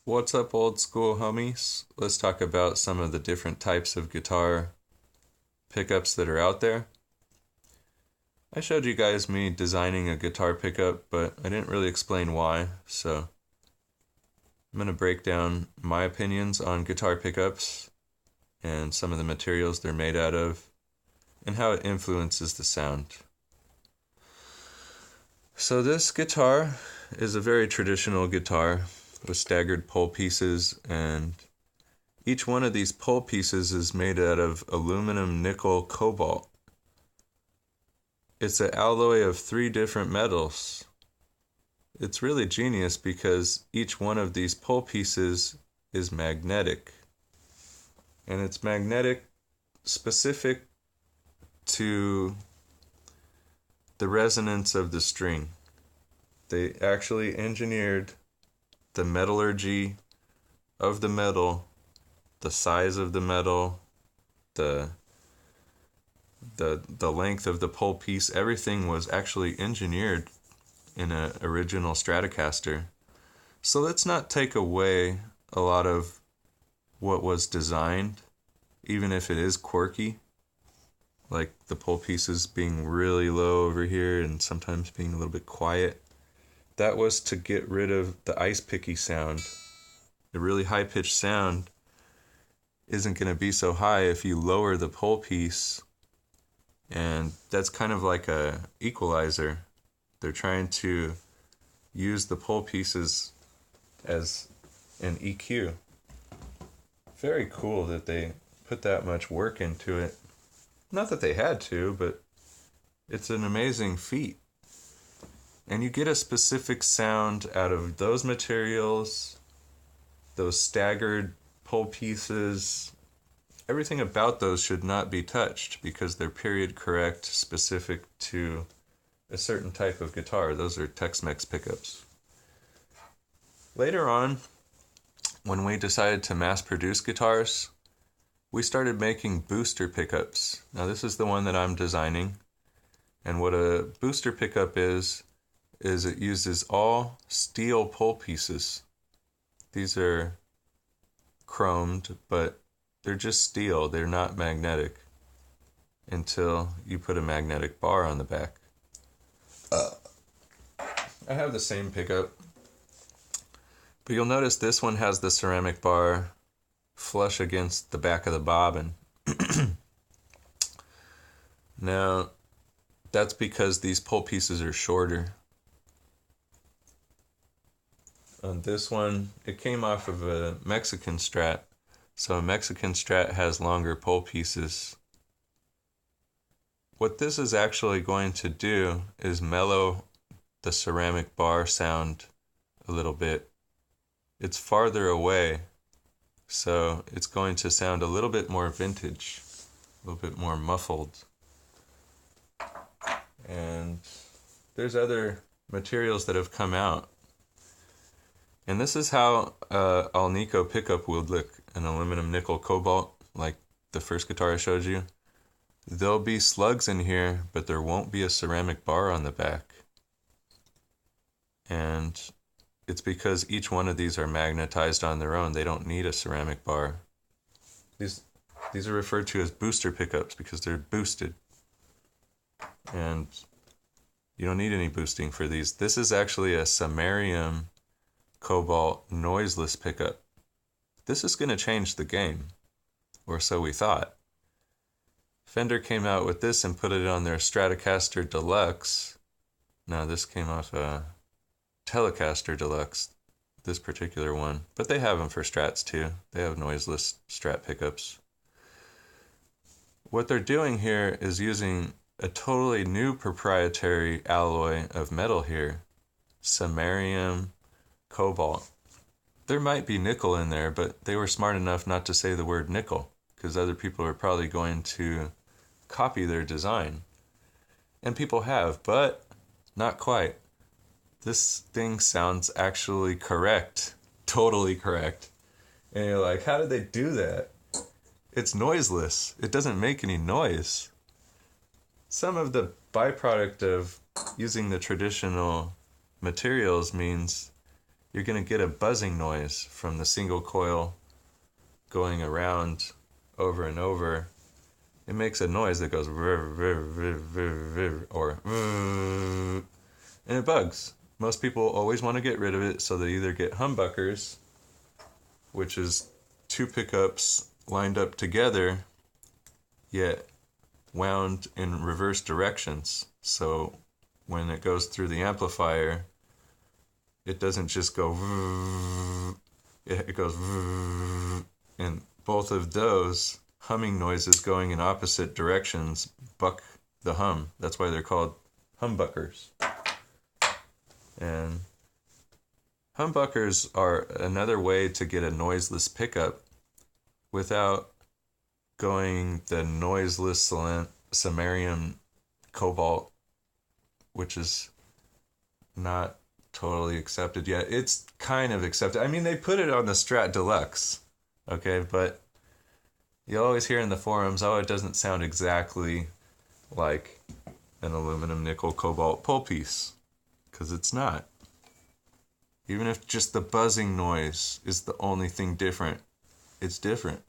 What's up, old school homies? Let's talk about some of the different types of guitar pickups that are out there. I showed you guys me designing a guitar pickup, but I didn't really explain why, so I'm going to break down my opinions on guitar pickups and some of the materials they're made out of and how it influences the sound. So this guitar is a very traditional guitar with staggered pole pieces, and each one of these pole pieces is made out of aluminum, nickel, cobalt. It's an alloy of 3 different metals. It's really genius because each one of these pole pieces is magnetic. And it's magnetic specific to the resonance of the string. They actually engineered the metallurgy of the metal, the size of the metal, the length of the pole piece. Everything was actually engineered in an original Stratocaster. So let's not take away a lot of what was designed, even if it is quirky, like the pole pieces being really low over here and sometimes being a little bit quiet. That was to get rid of the ice picky sound. The really high-pitched sound isn't going to be so high if you lower the pole piece, and that's kind of like a equalizer. They're trying to use the pole pieces as an EQ. Very cool that they put that much work into it. Not that they had to, but it's an amazing feat. And you get a specific sound out of those materials, those staggered pole pieces. Everything about those should not be touched because they're period correct, specific to a certain type of guitar. Those are Tex-Mex pickups. Later on, when we decided to mass produce guitars, we started making booster pickups. Now this is the one that I'm designing. And what a booster pickup is it uses all steel pole pieces. These are chromed, but they're just steel. They're not magnetic until you put a magnetic bar on the back. I have the same pickup, but you'll notice this one has the ceramic bar flush against the back of the bobbin. Now, that's because these pole pieces are shorter. On this one, it came off of a Mexican Strat, so a Mexican Strat has longer pole pieces. What this is actually going to do is mellow the ceramic bar sound a little bit. It's farther away, so it's going to sound a little bit more vintage, a little bit more muffled. And there's other materials that have come out. And this is how Alnico pickup would look, an aluminum nickel cobalt, like the first guitar I showed you. There'll be slugs in here, but there won't be a ceramic bar on the back. And it's because each one of these are magnetized on their own. They don't need a ceramic bar. These are referred to as booster pickups because they're boosted. And you don't need any boosting for these. This is actually a samarium cobalt noiseless pickup. This is going to change the game, or so we thought. Fender came out with this and put it on their Stratocaster Deluxe. Now this came off a Telecaster Deluxe, this particular one, but they have them for Strats too. They have noiseless Strat pickups. What they're doing here is using a totally new proprietary alloy of metal here, samarium cobalt. There might be nickel in there, but they were smart enough not to say the word nickel because other people are probably going to copy their design. And people have, but not quite. This thing sounds actually correct, totally correct. And you're like, how did they do that? It's noiseless. It doesn't make any noise. Some of the byproduct of using the traditional materials means you're going to get a buzzing noise from the single coil going around over and over. It makes a noise that goes or and it bugs. Most people always want to get rid of it, so they either get humbuckers, which is two pickups lined up together, yet wound in reverse directions. So when it goes through the amplifier, it doesn't just go, it goes, and both of those humming noises going in opposite directions buck the hum. That's why they're called humbuckers. And humbuckers are another way to get a noiseless pickup without going the noiseless samarium cobalt, which is not totally accepted yet. It's kind of accepted. I mean, they put it on the Strat Deluxe, okay, but you always hear in the forums, oh, it doesn't sound exactly like an aluminum nickel cobalt pull piece, because it's not. Even if just the buzzing noise is the only thing different, it's different.